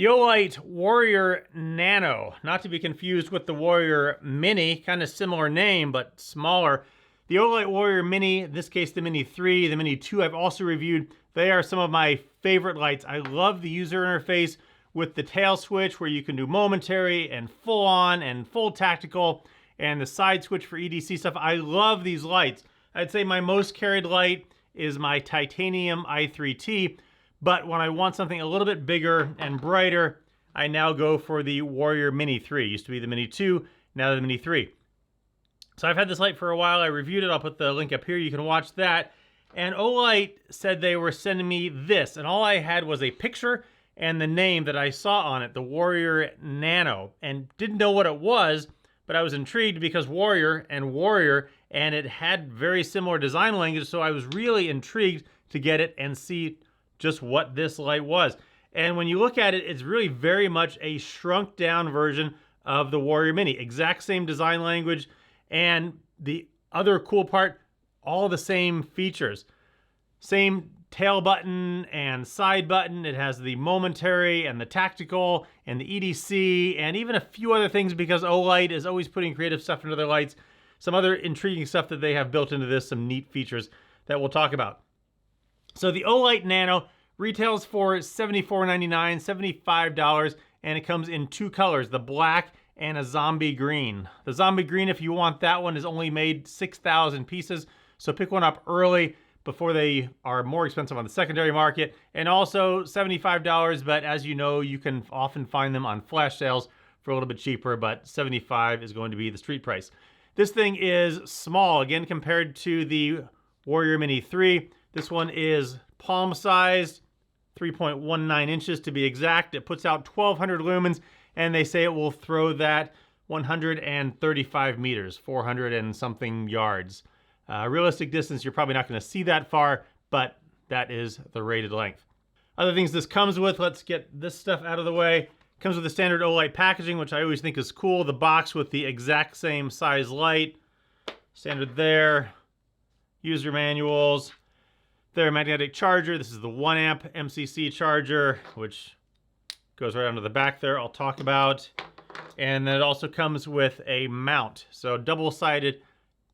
The Olight Warrior Nano, not to be confused with the Warrior Mini, kind of similar name, but smaller. The Olight Warrior Mini, in this case the Mini 3, the Mini 2 I've also reviewed. They are some of my favorite lights. I love the user interface with the tail switch where you can do momentary and full on and full tactical, and the side switch for EDC stuff. I love these lights. I'd say my most carried light is my titanium i3T. But when I want something a little bit bigger and brighter, I now go for the Warrior Mini 3. It used to be the Mini 2, now the Mini 3. So I've had this light for a while. I reviewed it. I'll put the link up here. You can watch that. And Olight said they were sending me this. And all I had was a picture and the name that I saw on it, the Warrior Nano. And didn't know what it was, but I was intrigued because Warrior, and it had very similar design language. So I was really intrigued to get it and see just what this light was. And when you look at it, it's really very much a shrunk down version of the Warrior Mini. Exact same design language, and the other cool part, all the same features. Same tail button and side button. It has the momentary and the tactical and the EDC and even a few other things because Olight is always putting creative stuff into their lights. Some other intriguing stuff that they have built into this, some neat features that we'll talk about. So the Olight Nano retails for $74.99, $75, and it comes in two colors, the black and a zombie green. The zombie green, if you want that one, is only made 6,000 pieces, so pick one up early before they are more expensive on the secondary market. And also $75, but as you know, you can often find them on flash sales for a little bit cheaper, but $75 is going to be the street price. This thing is small, again, compared to the Warrior Mini 3. This one is palm-sized, 3.19 inches to be exact. It puts out 1,200 lumens, and they say it will throw that 135 meters, 400 and something yards. Realistic distance, you're probably not going to see that far, but that is the rated length. Other things this comes with, let's get this stuff out of the way. Comes with the standard Olight packaging, which I always think is cool. The box with the exact same size light. Standard there. User manuals. Their magnetic charger. This is the 1 amp MCC charger, which goes right onto the back there, I'll talk about. And then it also comes with a mount. So double-sided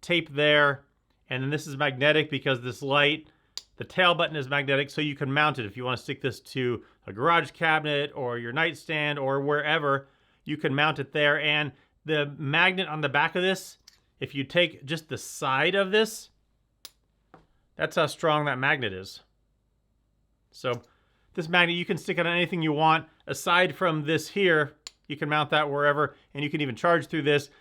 tape there. And then this is magnetic because this light, the tail button is magnetic, so you can mount it. If you want to stick this to a garage cabinet or your nightstand or wherever, you can mount it there. And the magnet on the back of this, if you take just the side of this, that's how strong that magnet is. So this magnet, you can stick it on anything you want. Aside from this here, you can mount that wherever, and you can even charge through this.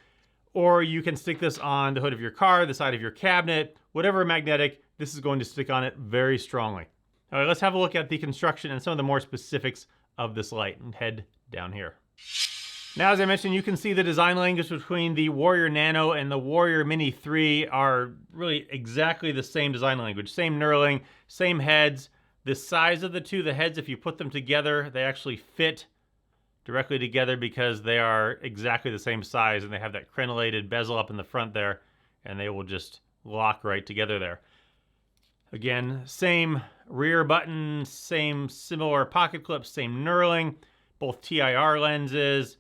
Or you can stick this on the hood of your car, the side of your cabinet, whatever magnetic, this is going to stick on it very strongly. All right, let's have a look at the construction and some of the more specifics of this light and head down here. Now, as I mentioned, you can see the design language between the Warrior Nano and the Warrior Mini 3 are really exactly the same design language. Same knurling, same heads. The size of the two, the heads, if you put them together, they actually fit directly together because they are exactly the same size and they have that crenellated bezel up in the front there, and they will just lock right together there. Again, same rear button, same similar pocket clips, same knurling, both TIR lenses,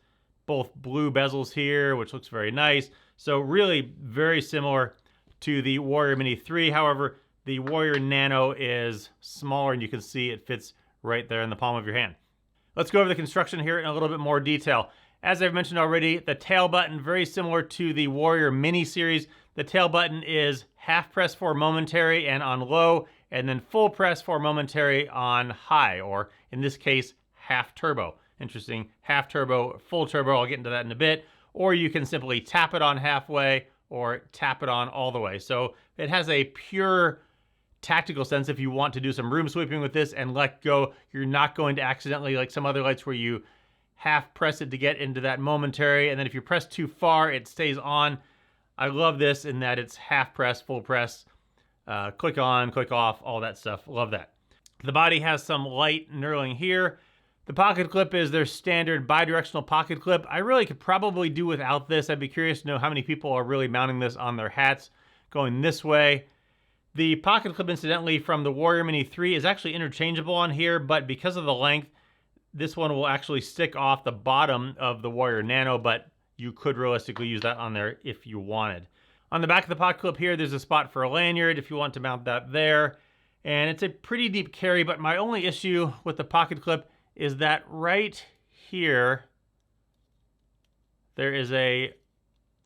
both blue bezels here, which looks very nice. So really very similar to the Warrior Mini 3. However, the Warrior Nano is smaller, and you can see it fits right there in the palm of your hand. Let's go over the construction here in a little bit more detail. As I've mentioned already, the tail button, very similar to the Warrior Mini series. The tail button is half press for momentary and on low, and then full press for momentary on high, or in this case, half turbo. Interesting, half turbo, full turbo, I'll get into that in a bit. Or you can simply tap it on halfway or tap it on all the way. So it has a pure tactical sense. If you want to do some room sweeping with this and let go, you're not going to accidentally, like some other lights where you half press it to get into that momentary, and then if you press too far, it stays on. I love this in that it's half press, full press, click on, click off, all that stuff. Love that. The body has some light knurling here. The pocket clip is their standard bi-directional pocket clip. I really could probably do without this. I'd be curious to know how many people are really mounting this on their hats going this way. The pocket clip, incidentally, from the Warrior Mini 3 is actually interchangeable on here, but because of the length, this one will actually stick off the bottom of the Warrior Nano, but you could realistically use that on there if you wanted. On the back of the pocket clip here, there's a spot for a lanyard if you want to mount that there. And it's a pretty deep carry, but my only issue with the pocket clip is that right here, there is a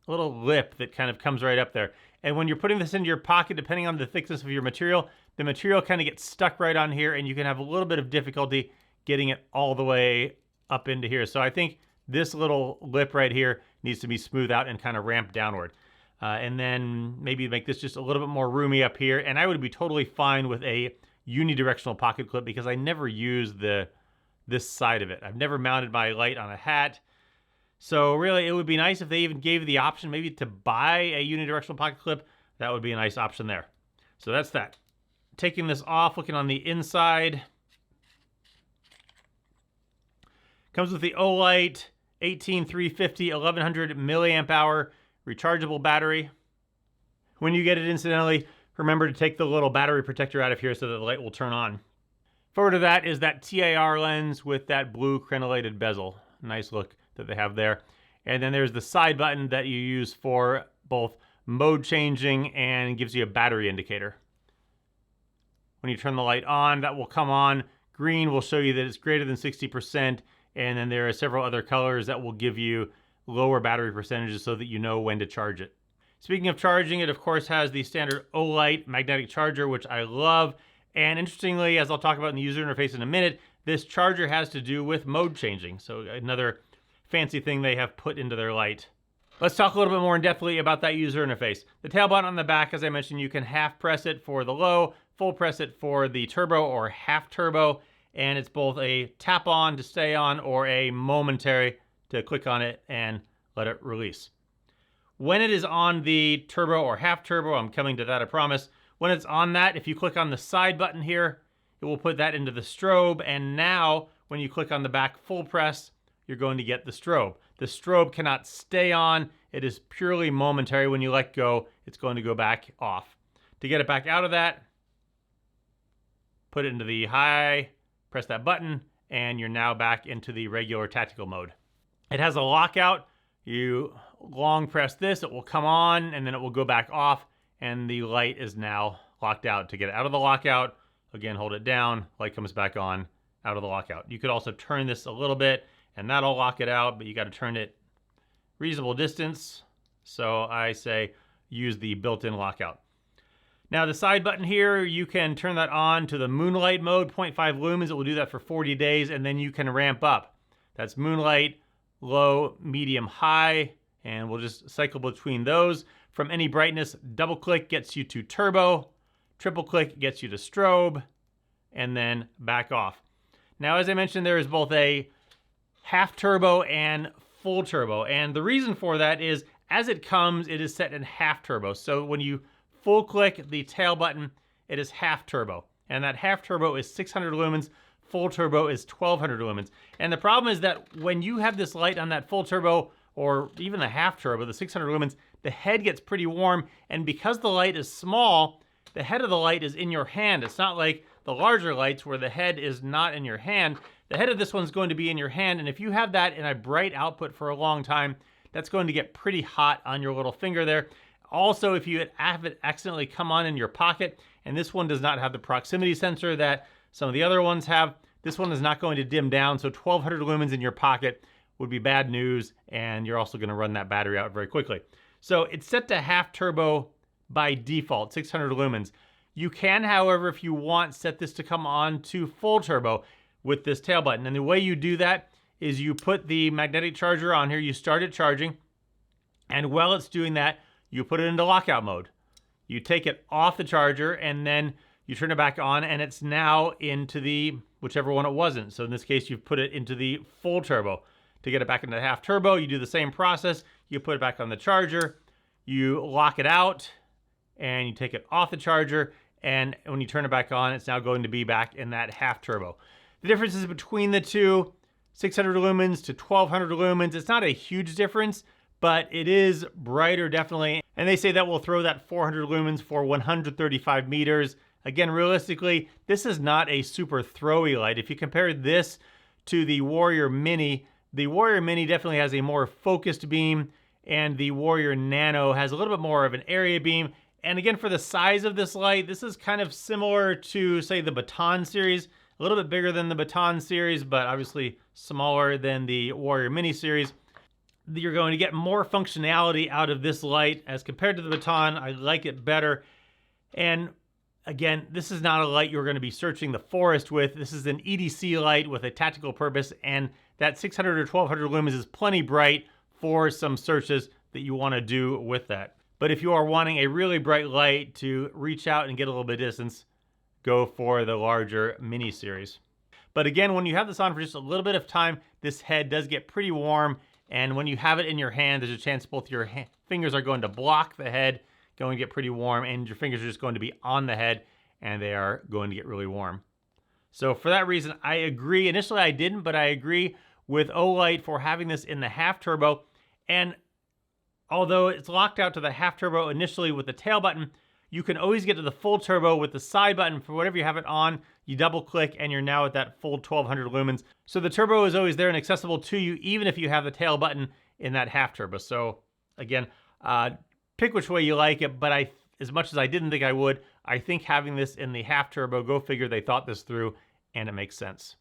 little lip that kind of comes right up there. And when you're putting this into your pocket, depending on the thickness of your material, the material kind of gets stuck right on here, and you can have a little bit of difficulty getting it all the way up into here. So I think this little lip right here needs to be smoothed out and kind of ramped downward. And then maybe make this just a little bit more roomy up here. And I would be totally fine with a unidirectional pocket clip because I never use this side of it. I've never mounted my light on a hat. So really, it would be nice if they even gave the option maybe to buy a unidirectional pocket clip. That would be a nice option there. So that's that. Taking this off, looking on the inside. Comes with the Olight 18350 1100 milliamp hour rechargeable battery. When you get it, incidentally, remember to take the little battery protector out of here so that the light will turn on. Forward to that is that TAR lens with that blue crenellated bezel. Nice look that they have there. And then there's the side button that you use for both mode changing and gives you a battery indicator. When you turn the light on, that will come on. Green will show you that it's greater than 60%. And then there are several other colors that will give you lower battery percentages so that you know when to charge it. Speaking of charging, it of course has the standard Olight magnetic charger, which I love. And interestingly, as I'll talk about in the user interface in a minute, this charger has to do with mode changing. So another fancy thing they have put into their light. Let's talk a little bit more in depthly about that user interface. The tail button on the back, as I mentioned, you can half press it for the low, full press it for the turbo or half turbo. And it's both a tap on to stay on or a momentary to click on it and let it release. When it is on the turbo or half turbo, I'm coming to that, I promise. When it's on that, if you click on the side button here, it will put that into the strobe. And now when you click on the back full press, you're going to get the strobe. The strobe cannot stay on. It is purely momentary. When you let go, it's going to go back off. To get it back out of that, put it into the high, press that button, and you're now back into the regular tactical mode. It has a lockout. You long press this, it will come on, and then it will go back off, and the light is now locked out. To get it out of the lockout, again, hold it down, light comes back on, out of the lockout. You could also turn this a little bit, and that'll lock it out, but you got to turn it reasonable distance. So I say use the built-in lockout. Now the side button here, you can turn that on to the moonlight mode, 0.5 lumens. It will do that for 40 days, and then you can ramp up. That's moonlight, low, medium, high, and we'll just cycle between those. From any brightness, double click gets you to turbo, triple click gets you to strobe, and then back off. Now, as I mentioned, there is both a half turbo and full turbo, and the reason for that is as it comes, it is set in half turbo. So when you full click the tail button, it is half turbo, and that half turbo is 600 lumens. Full turbo is 1200 lumens. And the problem is that when you have this light on that full turbo or even the half turbo, the 600 lumens, the head gets pretty warm, and because the light is small, the head of the light is in your hand. It's not like the larger lights where the head is not in your hand. The head of this one's going to be in your hand, and if you have that in a bright output for a long time, that's going to get pretty hot on your little finger there. Also, if you have it accidentally come on in your pocket, and this one does not have the proximity sensor that some of the other ones have, this one is not going to dim down, so 1200 lumens in your pocket would be bad news, and you're also going to run that battery out very quickly. So it's set to half turbo by default, 600 lumens. You can, however, if you want, set this to come on to full turbo with this tail button. And the way you do that is you put the magnetic charger on here, you start it charging, and while it's doing that, you put it into lockout mode. You take it off the charger, and then you turn it back on, and it's now into the whichever one it wasn't. So in this case, you've put it into the full turbo. To get it back into half turbo, you do the same process. You put it back on the charger, you lock it out, and you take it off the charger, and when you turn it back on, it's now going to be back in that half turbo. The differences between the two, 600 lumens to 1200 lumens, it's not a huge difference, but it is brighter definitely. And they say that will throw that 400 lumens for 135 meters. Again, realistically, this is not a super throwy light. If you compare this to the Warrior Mini. The Warrior Mini definitely has a more focused beam, and the Warrior Nano has a little bit more of an area beam. And again, for the size of this light, this is kind of similar to, say, the Baton series. A little bit bigger than the Baton series, but obviously smaller than the Warrior Mini series. You're going to get more functionality out of this light as compared to the Baton. I like it better. And again, this is not a light you're going to be searching the forest with. This is an EDC light with a tactical purpose, and that 600 or 1200 lumens is plenty bright for some searches that you want to do with that. But if you are wanting a really bright light to reach out and get a little bit of distance, go for the larger Mini series. But again, when you have this on for just a little bit of time, this head does get pretty warm. And when you have it in your hand, there's a chance both your fingers are going to block the head, going to get pretty warm, and your fingers are just going to be on the head, and they are going to get really warm. So for that reason, I agree. Initially, I didn't, but I agree with Olight for having this in the half turbo. And although it's locked out to the half turbo initially with the tail button, you can always get to the full turbo with the side button for whatever you have it on. You double click and you're now at that full 1200 lumens. So the turbo is always there and accessible to you, even if you have the tail button in that half turbo. So again, pick which way you like it, but as much as I didn't think I would, I think having this in the half turbo, go figure, they thought this through and it makes sense.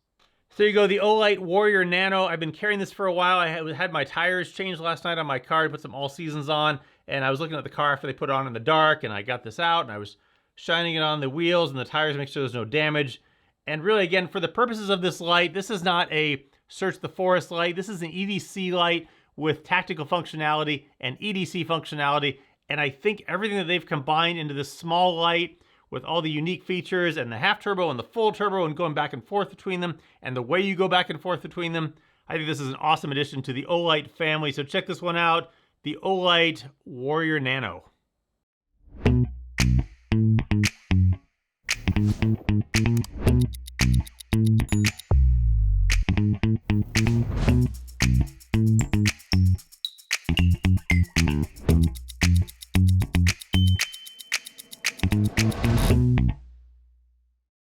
So there you go, the Olight Warrior Nano. I've been carrying this for a while. I had my tires changed last night on my car to put some all seasons on, and I was looking at the car after they put it on in the dark, and I got this out, and I was shining it on the wheels and the tires to make sure there's no damage. And really, again, for the purposes of this light, this is not a search the forest light. This is an EDC light with tactical functionality and EDC functionality, and I think everything that they've combined into this small light with all the unique features and the half turbo and the full turbo and going back and forth between them and the way you go back and forth between them, I think this is an awesome addition to the Olight family. So check this one out, the Olight Warrior Nano.